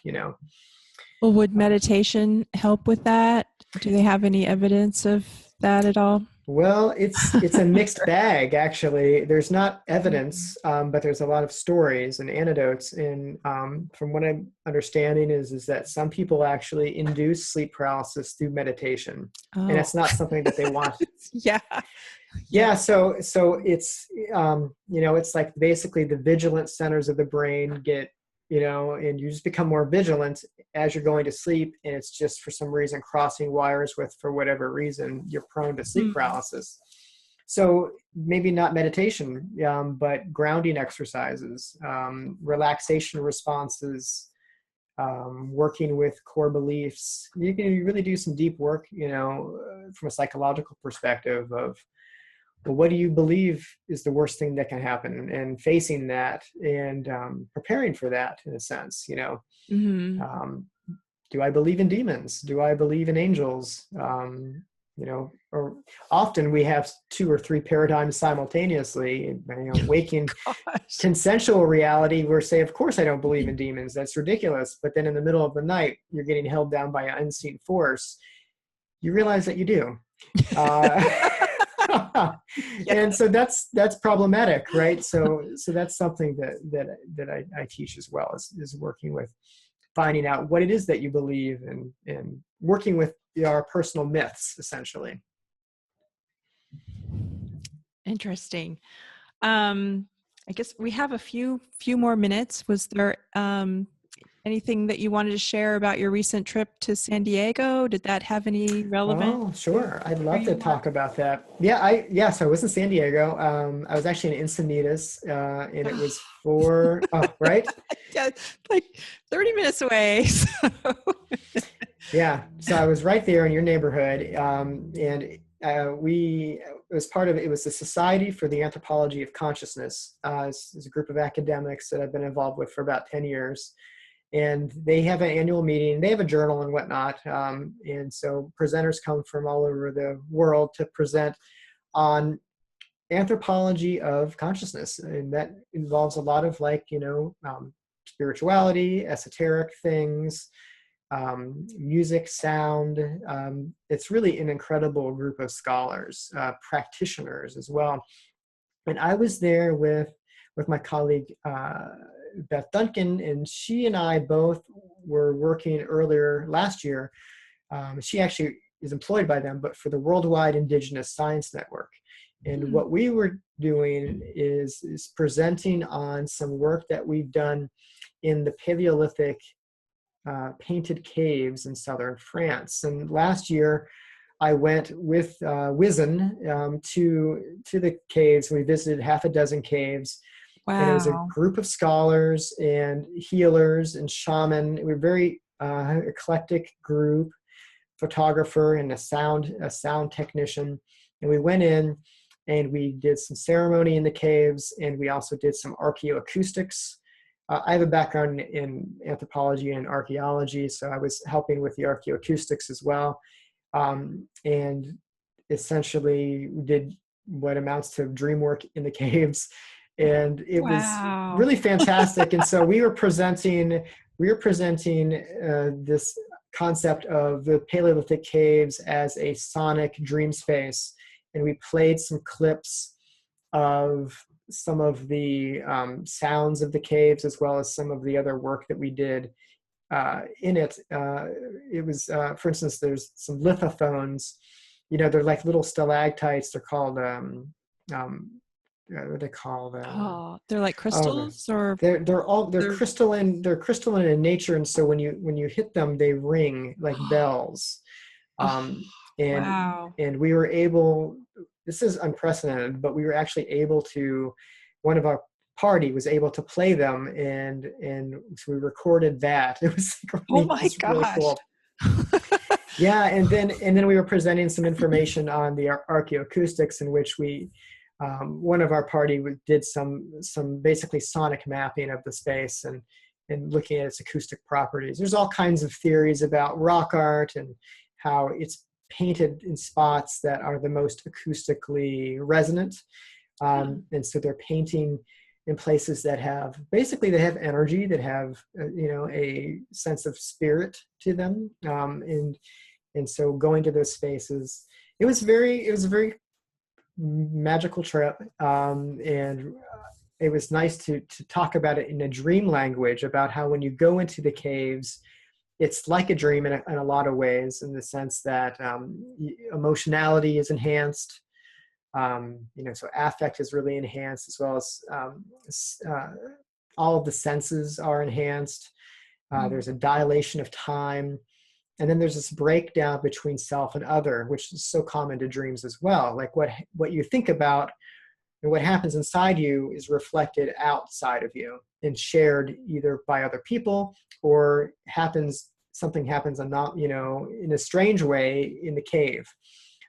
Speaker 2: well, would meditation help with that? Do they have any evidence of that at all?
Speaker 3: Well, it's a mixed bag, actually. There's not
Speaker 2: Mhm.
Speaker 3: evidence, but there's a lot of stories and anecdotes. And from what I'm understanding is that some people actually induce sleep paralysis through meditation, and
Speaker 2: Oh.
Speaker 3: it's not something that they want.
Speaker 2: Yeah. Yeah.
Speaker 3: Yeah, so it's like basically the vigilant centers of the brain get, and you just become more vigilant as you're going to sleep, and it's just for some reason crossing wires with, for whatever reason, you're prone to sleep
Speaker 2: Hmm.
Speaker 3: paralysis. So maybe not meditation, but grounding exercises, relaxation responses, working with core beliefs. You can really do some deep work, from a psychological perspective of, well, what do you believe is the worst thing that can happen, and facing that, and preparing for that in a sense.
Speaker 2: Hmm.
Speaker 3: Um, do I believe in demons? Do I believe in angels? Or often we have two or three paradigms simultaneously. Waking
Speaker 2: Gosh.
Speaker 3: consensual reality, where say, of course I don't believe in demons. That's ridiculous. But then in the middle of the night, you're getting held down by an unseen force. You realize that you do. Uh,
Speaker 2: Yeah.
Speaker 3: and so that's problematic, right? So that's something that I teach as well, is working with finding out what it is that you believe, and working with our personal myths, essentially.
Speaker 2: Interesting. Um, I guess we have a few more minutes. Was there anything that you wanted to share about your recent trip to San Diego? Did that have any relevance
Speaker 3: Oh,
Speaker 2: to
Speaker 3: sure. I'd
Speaker 2: where
Speaker 3: love
Speaker 2: you
Speaker 3: to
Speaker 2: were?
Speaker 3: talk about that. Yeah, so I was in San Diego. I was actually in Encinitas, and it was for, oh, right.
Speaker 2: Yeah, like 30 minutes away. So.
Speaker 3: Yeah, so I was right there in your neighborhood, and we it was part of it was the Society for the Anthropology of Consciousness. It's a group of academics that I've been involved with for about 10 years, and they have an annual meeting. They have a journal and whatnot, and so presenters come from all over the world to present on anthropology of consciousness, and that involves a lot of, like, spirituality, esoteric things, music, sound. It's really an incredible group of scholars, practitioners as well. And I was there with my colleague Beth Duncan, and she and I both were working earlier last year. She actually is employed by them, but for the Worldwide Indigenous Science Network. And
Speaker 2: Hmm.
Speaker 3: what we were doing is presenting on some work that we've done in the Paleolithic painted caves in southern France. And last year, I went with Wizen to the caves. We visited half a dozen caves, and it was a
Speaker 2: Wow.
Speaker 3: group of scholars and healers and shaman. We were a very eclectic group, photographer and a sound technician. And we went in and we did some ceremony in the caves, and we also did some archaeoacoustics. I have a background in anthropology and archaeology, so I was helping with the archaeoacoustics as well. And essentially did what amounts to dream work in the caves. And it was
Speaker 2: Wow.
Speaker 3: really fantastic. And so we were presenting this concept of the Paleolithic caves as a sonic dream space. And we played some clips of some of the sounds of the caves, as well as some of the other work that we did in it. It was, for instance, there's some lithophones. They're like little stalactites. They're called, what do they call them?
Speaker 2: Oh, they're like crystals, or
Speaker 3: they're crystalline. They're crystalline in nature, and so when you hit them, they ring like bells.
Speaker 2: oh,
Speaker 3: And
Speaker 2: wow.
Speaker 3: and we were able. This is unprecedented, but we were actually able to. One of our party was able to play them, and so we recorded that. It was like
Speaker 2: Oh my
Speaker 3: really
Speaker 2: gosh.
Speaker 3: cool. Yeah, and then we were presenting some information on the archaeoacoustics, in which we. One of our party did some basically sonic mapping of the space and looking at its acoustic properties. There's all kinds of theories about rock art and how it's painted in spots that are the most acoustically resonant. And so they're painting in places that have energy, that have a sense of spirit to them. And so going to those spaces, it was a very magical trip, and it was nice to talk about it in a dream language, about how when you go into the caves, it's like a dream in a lot of ways, in the sense that emotionality is enhanced, so affect is really enhanced, as well as all of the senses are enhanced. There's a dilation of time. And then there's this breakdown between self and other, which is so common to dreams as well. Like what you think about and what happens inside you is reflected outside of you and shared either by other people, or something happens and not, in a strange way in the cave.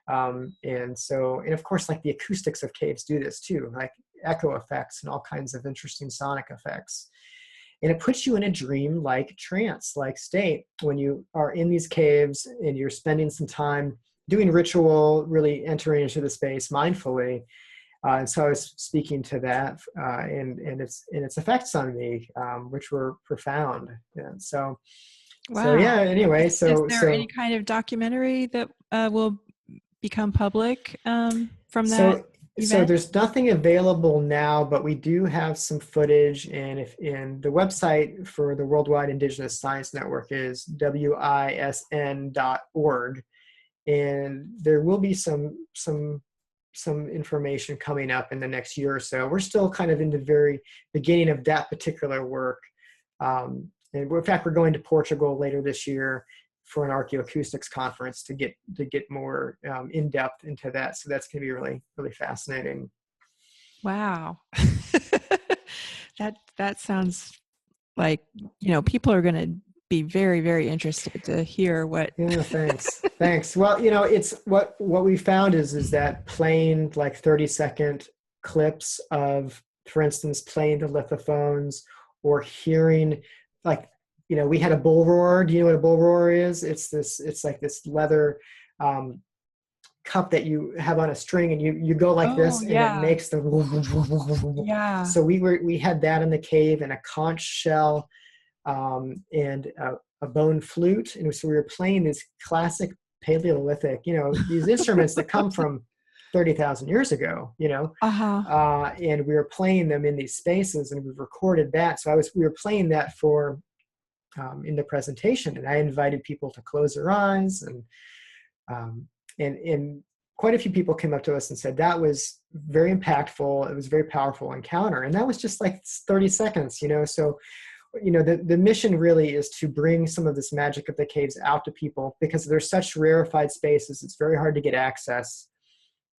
Speaker 3: And of course, like the acoustics of caves do this too, like echo effects and all kinds of interesting sonic effects. And it puts you in a dream-like trance-like state when you are in these caves and you're spending some time doing ritual, really entering into the space mindfully. And so I was speaking to that and its effects on me, which were profound. And so,
Speaker 2: Wow.
Speaker 3: So yeah. Anyway,
Speaker 2: is there any kind of documentary that will become public from that event?
Speaker 3: So there's nothing available now, but we do have some footage, and the website for the Worldwide Indigenous Science Network is wisn.org, and there will be some information coming up in the next year or so. We're still kind of in the very beginning of that particular work, and in fact, we're going to Portugal later this year for an archaeoacoustics conference to get more in depth into that. So that's going to be really, really fascinating.
Speaker 2: Wow. That sounds like, people are going to be very, very interested to hear what.
Speaker 3: Yeah, thanks. Well, it's what we found is that playing like 30-second clips of, for instance, playing the lithophones, or hearing like, we had a bull roar. Do you know what a bull roar is? It's like this leather cup that you have on a string, and you go like this, and it makes the.
Speaker 2: Yeah.
Speaker 3: So we had that in the cave, and a conch shell, and a bone flute, and so we were playing these classic Paleolithic, these instruments that come from 30,000 years ago, and we were playing them in these spaces, and we recorded that. So we were playing that for. In the presentation, and I invited people to close their eyes, and quite a few people came up to us and said that was very impactful. It was a very powerful encounter, and that was just like 30 seconds, So, the mission really is to bring some of this magic of the caves out to people, because they're such rarefied spaces. It's very hard to get access.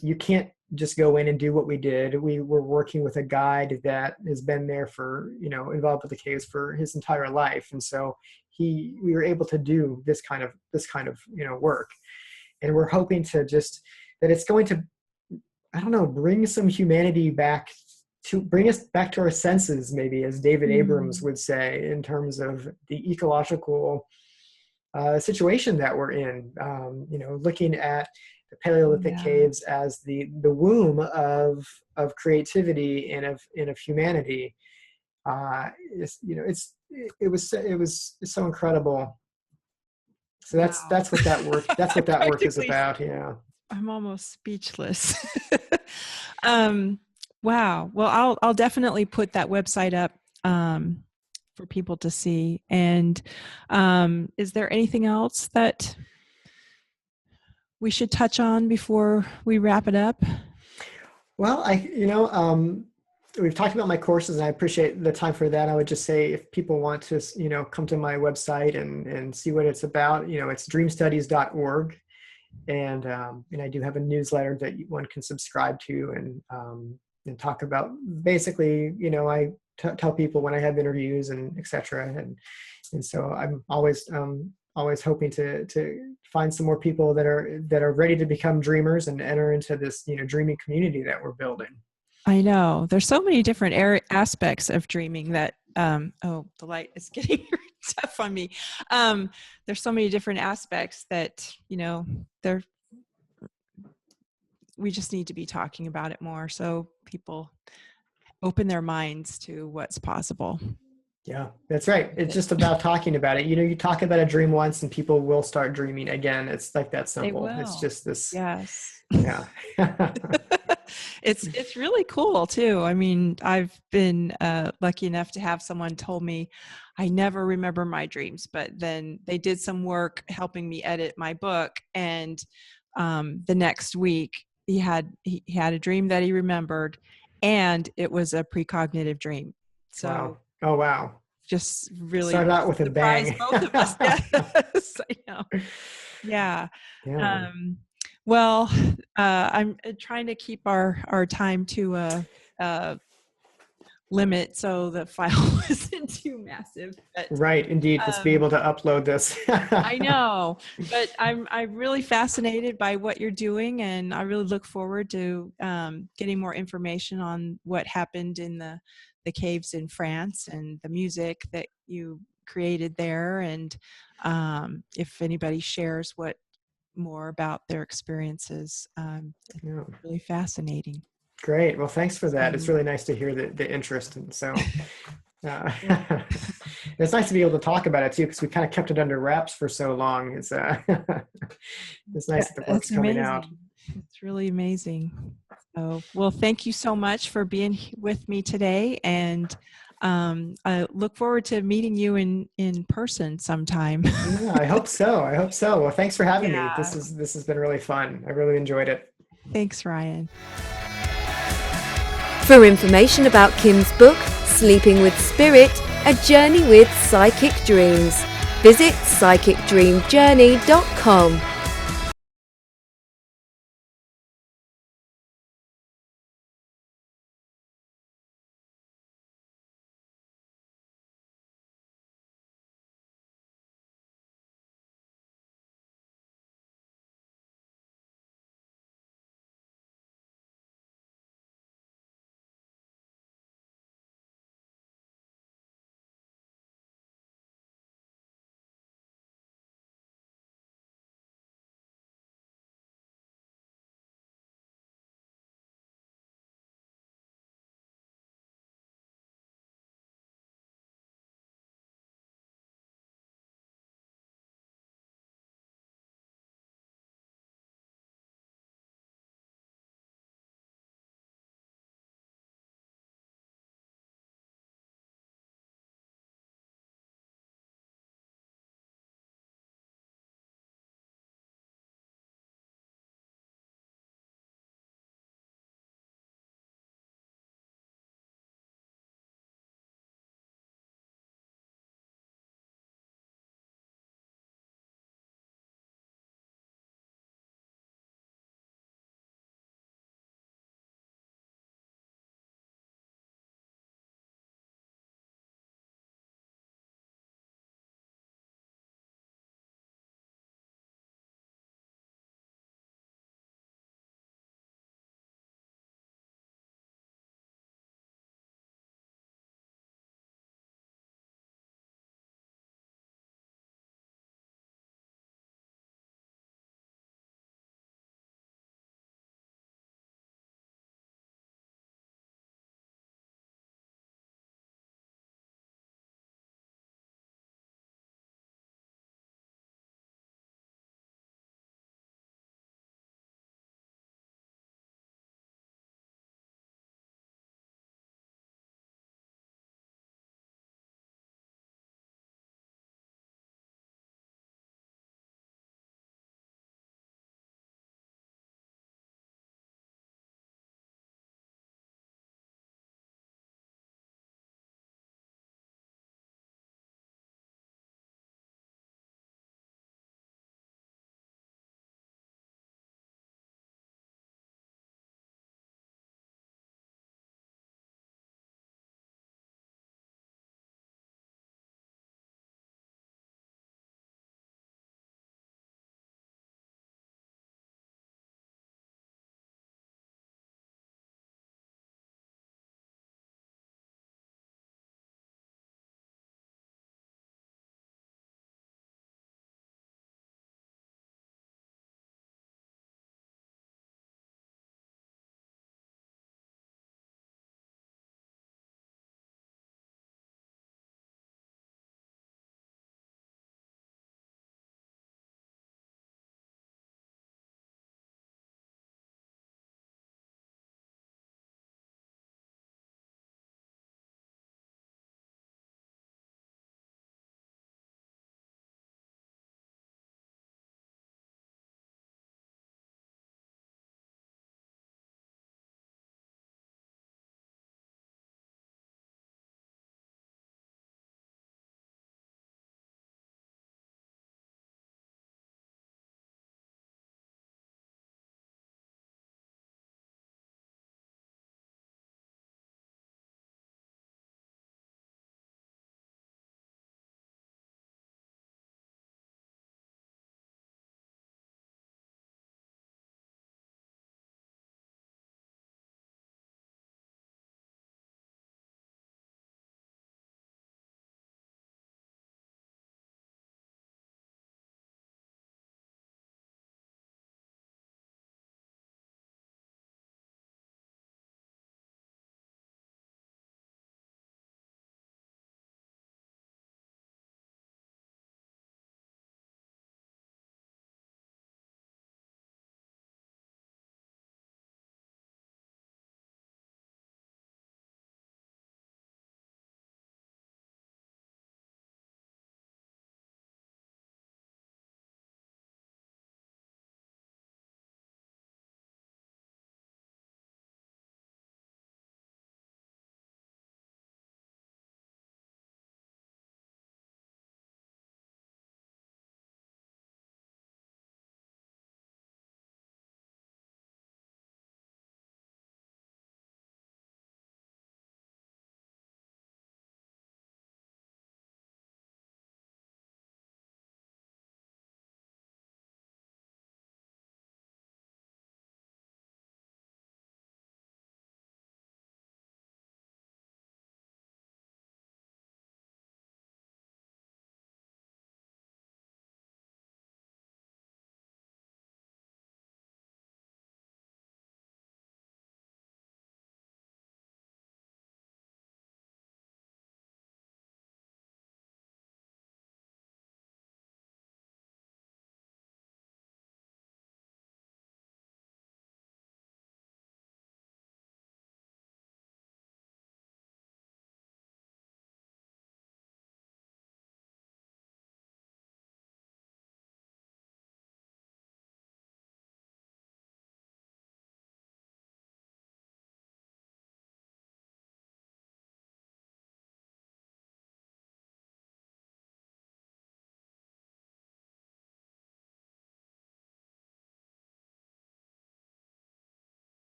Speaker 3: You can't just go in and do what we did. We were working with a guide that has been there for, involved with the caves for his entire life. And so we were able to do this kind of, work. And we're hoping that it's going to, bring some humanity back, to bring us back to our senses, maybe, as David Abrams would say, in terms of the ecological situation that we're in. Looking at the Paleolithic
Speaker 2: Yeah.
Speaker 3: caves as the womb of creativity and of humanity. It was so incredible. So
Speaker 2: Wow.
Speaker 3: that's what that work
Speaker 2: I'm
Speaker 3: is
Speaker 2: practically,
Speaker 3: about. Yeah.
Speaker 2: I'm almost speechless. um, wow. Well, I'll definitely put that website up for people to see. And is there anything else that we should touch on before we wrap it up?
Speaker 3: Well, we've talked about my courses, and I appreciate the time for that. I would just say if people want to, come to my website and see what it's about, it's dreamstudies.org. And I do have a newsletter that one can subscribe to and talk about. Basically, I tell people when I have interviews and etc. And so I'm always hoping to find some more people that are ready to become dreamers and enter into this dreaming community that we're building.
Speaker 2: I know there's so many different aspects of dreaming that oh, the light is getting tough on me. There's so many different aspects that there we just need to be talking about it more so people open their minds to what's possible.
Speaker 3: Yeah, that's right. It's just about talking about it. You talk about a dream once and people will start dreaming again. It's like that
Speaker 2: They
Speaker 3: simple. It's
Speaker 2: will.
Speaker 3: just this.
Speaker 2: Yes.
Speaker 3: Yeah.
Speaker 2: It's really cool too. I mean, I've been lucky enough to have someone told me I never remember my dreams, but then they did some work helping me edit my book, and the next week he had a dream that he remembered, and it was a precognitive dream.
Speaker 3: Wow.
Speaker 2: So
Speaker 3: Oh, wow.
Speaker 2: just really
Speaker 3: Started out with a
Speaker 2: surprised
Speaker 3: bang.
Speaker 2: both of us. Yes, I know. Yeah.
Speaker 3: Yeah.
Speaker 2: Um, well, I'm trying to keep our time to a limit so the file isn't too massive. But
Speaker 3: Right. Indeed. Let's be able to upload this.
Speaker 2: I know, but I'm really fascinated by what you're doing, and I really look forward to getting more information on what happened in the caves in France and the music that you created there, and if anybody shares what more about their experiences, it's
Speaker 3: Yeah.
Speaker 2: really fascinating.
Speaker 3: Great. Well, thanks for that. It's
Speaker 2: So,
Speaker 3: really nice to hear the interest. And so uh,
Speaker 2: yeah.
Speaker 3: it's nice to be able to talk about it too, because we kind of kept it under wraps for so long. It's nice that the book's
Speaker 2: It's
Speaker 3: coming out.
Speaker 2: amazing. It's really amazing. So, well, thank you so much for being with me today, and I look forward to meeting you in person sometime.
Speaker 3: Yeah, I hope so. I hope so. Well, thanks for having me.
Speaker 2: Yeah.
Speaker 3: This has been really fun. I really enjoyed it.
Speaker 2: Thanks, Ryan.
Speaker 1: For information about Kim's book, Sleeping with Spirit, A Journey with Psychic Dreams, visit psychicdreamjourney.com.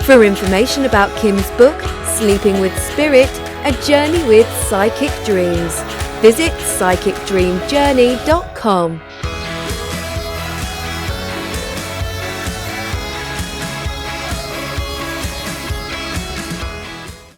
Speaker 1: For information about Kim's book, Sleeping with Spirit, A Journey with Psychic Dreams, visit psychicdreamjourney.com.